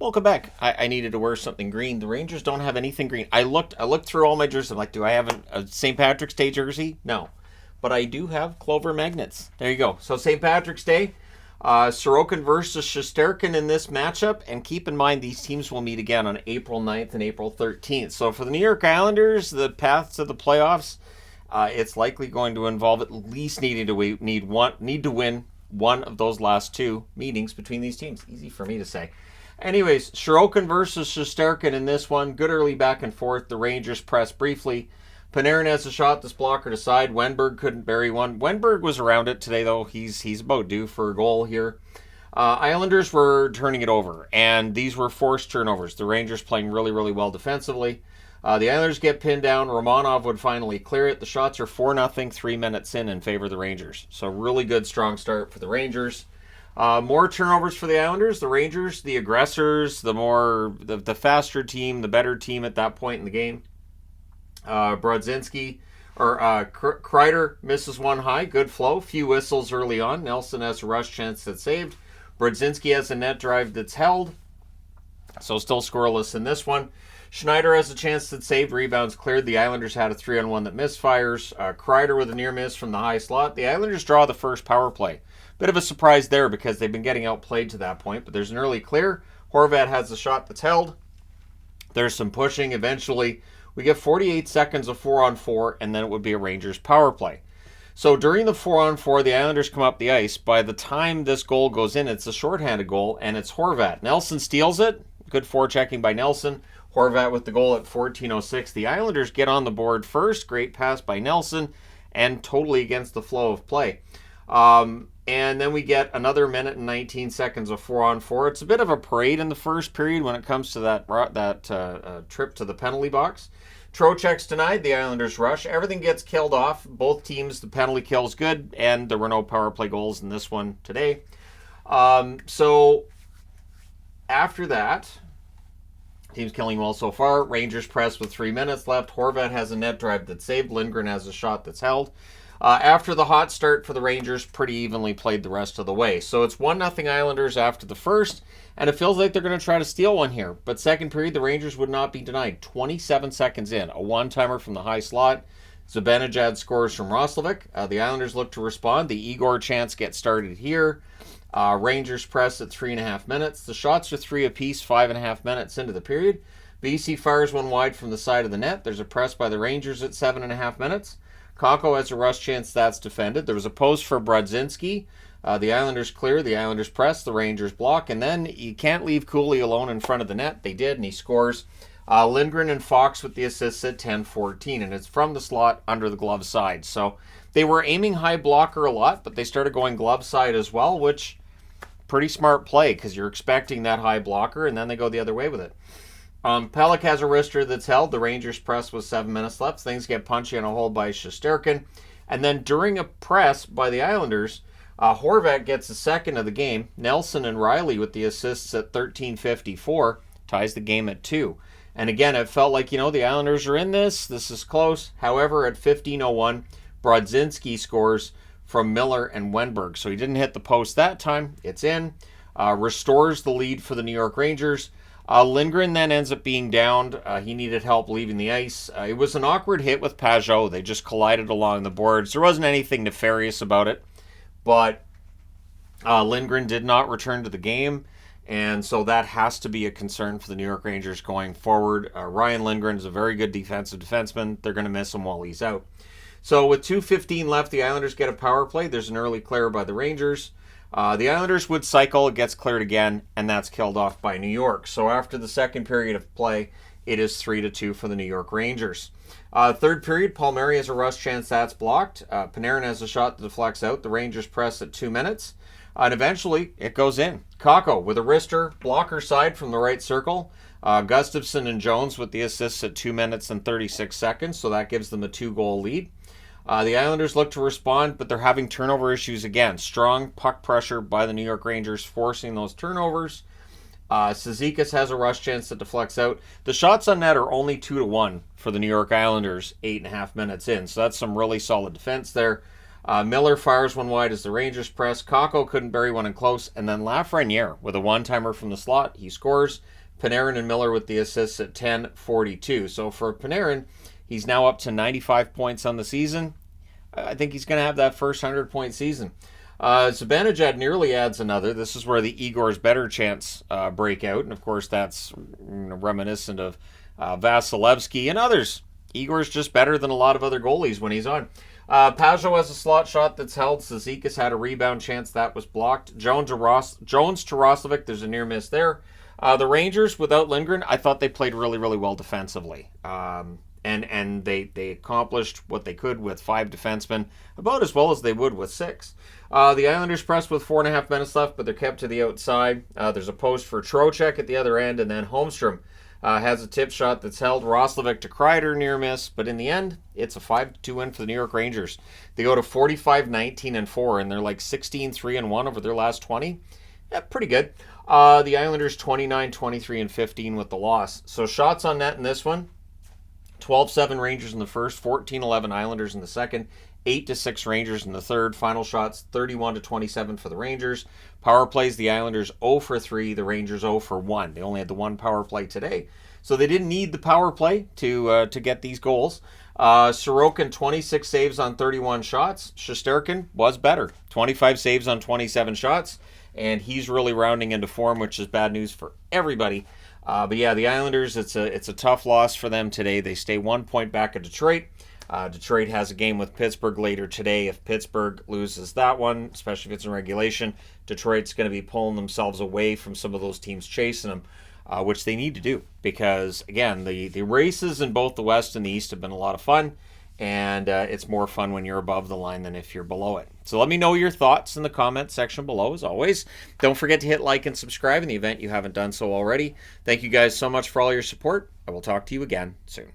Welcome back. I needed to wear something green. The Rangers don't have anything green. I looked through all my jerseys. I'm like, do I have a St. Patrick's Day jersey? No. But I do have Clover magnets. There you go. So St. Patrick's Day, Sorokin versus Shesterkin in this matchup. And keep in mind, these teams will meet again on April 9th and April 13th. So for the New York Islanders, the path to the playoffs, it's likely going to involve at least need to win one of those last two meetings between these teams. Easy for me to say. Anyways, Sorokin versus Shesterkin in this one. Good early back and forth. The Rangers press briefly. Panarin has a shot this blocker to side. Wenberg couldn't bury one. Wenberg was around it today, though. He's about due for a goal here. Islanders were turning it over, and these were forced turnovers. The Rangers playing really, really well defensively. The Islanders get pinned down. Romanov would finally clear it. The shots are 4-0, 3 minutes in favor of the Rangers. So really good, strong start for the Rangers. More turnovers for the Islanders. The Rangers, the aggressors, the faster team, the better team at that point in the game. Kreider misses one high. Good flow. Few whistles early on. Nelson has a rush chance that's saved. Brodzinski has a net drive that's held. So still scoreless in this one. Schneider has a chance that's saved. Rebounds cleared. The Islanders had a 3-on-1 that misfires. Kreider with a near miss from the high slot. The Islanders draw the first power play. Bit of a surprise there because they've been getting outplayed to that point, but there's an early clear. Horvat has a shot that's held. There's some pushing. Eventually, we get 48 seconds of 4-on-4, and then it would be a Rangers power play. So during the 4-on-4, the Islanders come up the ice. By the time this goal goes in, it's a shorthanded goal, and it's Horvat. Nelson steals it. Good forechecking by Nelson. Horvat with the goal at 14:06. The Islanders get on the board first. Great pass by Nelson, and totally against the flow of play. And then we get another minute and 19 seconds of 4-on-4. It's a bit of a parade in the first period when it comes to that trip to the penalty box. Trocheck's denied. The Islanders rush. Everything gets killed off. Both teams, the penalty kill's good, and there were no power play goals in this one today. So after that, team's killing well so far. Rangers press with 3 minutes left. Horvat has a net drive that's saved. Lindgren has a shot that's held. After the hot start for the Rangers, pretty evenly played the rest of the way. So it's 1-0 Islanders after the first, and it feels like they're going to try to steal one here. But second period, the Rangers would not be denied. 27 seconds in, a one-timer from the high slot. Zibanejad scores from Roslovic. The Islanders look to respond. The Igor chance gets started here. Rangers press at 3.5 minutes. The shots are 3 apiece, 5.5 minutes into the period. BC fires one wide from the side of the net. There's a press by the Rangers at 7.5 minutes. Kakko has a rush chance that's defended. There was a post for Brodzinski. The Islanders clear. The Islanders press. The Rangers block. And then you can't leave Cooley alone in front of the net. They did, and he scores. Lindgren and Fox with the assists at 10-14. And it's from the slot under the glove side. So they were aiming high blocker a lot, but they started going glove side as well, which pretty smart play because you're expecting that high blocker, and then they go the other way with it. Pelech has a wrister that's held. The Rangers press with 7 minutes left. Things get punchy on a hold by Shesterkin. And then during a press by the Islanders, Horvat gets a second of the game. Nelson and Riley with the assists at 13:54 ties the game at 2. And again, it felt like, the Islanders are in this. This is close. However, at 15:01, Brodzinski scores from Miller and Wenberg. So he didn't hit the post that time. It's in. Restores the lead for the New York Rangers. Lindgren then ends up being downed. He needed help leaving the ice. It was an awkward hit with Pajot. They just collided along the boards. There wasn't anything nefarious about it. But Lindgren did not return to the game. And so that has to be a concern for the New York Rangers going forward. Ryan Lindgren is a very good defensive defenseman. They're going to miss him while he's out. So with 2:15 left, the Islanders get a power play. There's an early clear by the Rangers. The Islanders would cycle, it gets cleared again, and that's killed off by New York. So after the second period of play, it is 3-2 for the New York Rangers. Third period, Palmieri has a rush chance that's blocked. Panarin has a shot that deflects out. The Rangers press at 2 minutes, and eventually it goes in. Kakko with a wrister, blocker side from the right circle. Gustafsson and Jones with the assists at 2 minutes and 36 seconds, so that gives them a 2-goal lead. The Islanders look to respond, but they're having turnover issues again. Strong puck pressure by the New York Rangers, forcing those turnovers. Cizikas has a rush chance that deflects out. The shots on net are only 2-1 for the New York Islanders, 8.5 minutes in. So that's some really solid defense there. Miller fires one wide as the Rangers press. Kakko couldn't bury one in close. And then Lafreniere with a one-timer from the slot. He scores. Panarin and Miller with the assists at 10:42. So for Panarin, he's now up to 95 points on the season. I think he's going to have that first 100-point season. Zibanejad nearly adds another. This is where the Igor's better chance break out. And, of course, that's reminiscent of Vasilevsky and others. Igor's just better than a lot of other goalies when he's on. Pajot has a slot shot that's held. Zizekas had a rebound chance that was blocked. Jones to Roslovic, there's a near miss there. The Rangers, without Lindgren, I thought they played really, really well defensively. And they accomplished what they could with 5 defensemen, about as well as they would with 6. The Islanders pressed with 4.5 minutes left, but they're kept to the outside. There's a post for Trocheck at the other end, and then Holmstrom has a tip shot that's held. Roslovic to Kreider, near miss, but in the end, it's a 5-2 win for the New York Rangers. They go to 45-19-4, and they're like 16-3-1 over their last 20. Yeah, pretty good. The Islanders 29-23-15 with the loss. So shots on net in this one, 12-7 Rangers in the first, 14-11 Islanders in the second, 8-6 Rangers in the third. Final shots 31-27 for the Rangers. Power plays, the Islanders 0 for 3, the Rangers 0 for 1. They only had the one power play today, so they didn't need the power play to get these goals. Sorokin 26 saves on 31 shots. Shesterkin was better, 25 saves on 27 shots, and he's really rounding into form, which is bad news for everybody. But yeah, the Islanders, it's a tough loss for them today. They stay 1 point back at Detroit. Detroit has a game with Pittsburgh later today. If Pittsburgh loses that one, especially if it's in regulation, Detroit's going to be pulling themselves away from some of those teams chasing them, which they need to do. Because, again, the races in both the West and the East have been a lot of fun, and it's more fun when you're above the line than if you're below it. So let me know your thoughts in the comment section below, as always. Don't forget to hit like and subscribe in the event you haven't done so already. Thank you guys so much for all your support. I will talk to you again soon.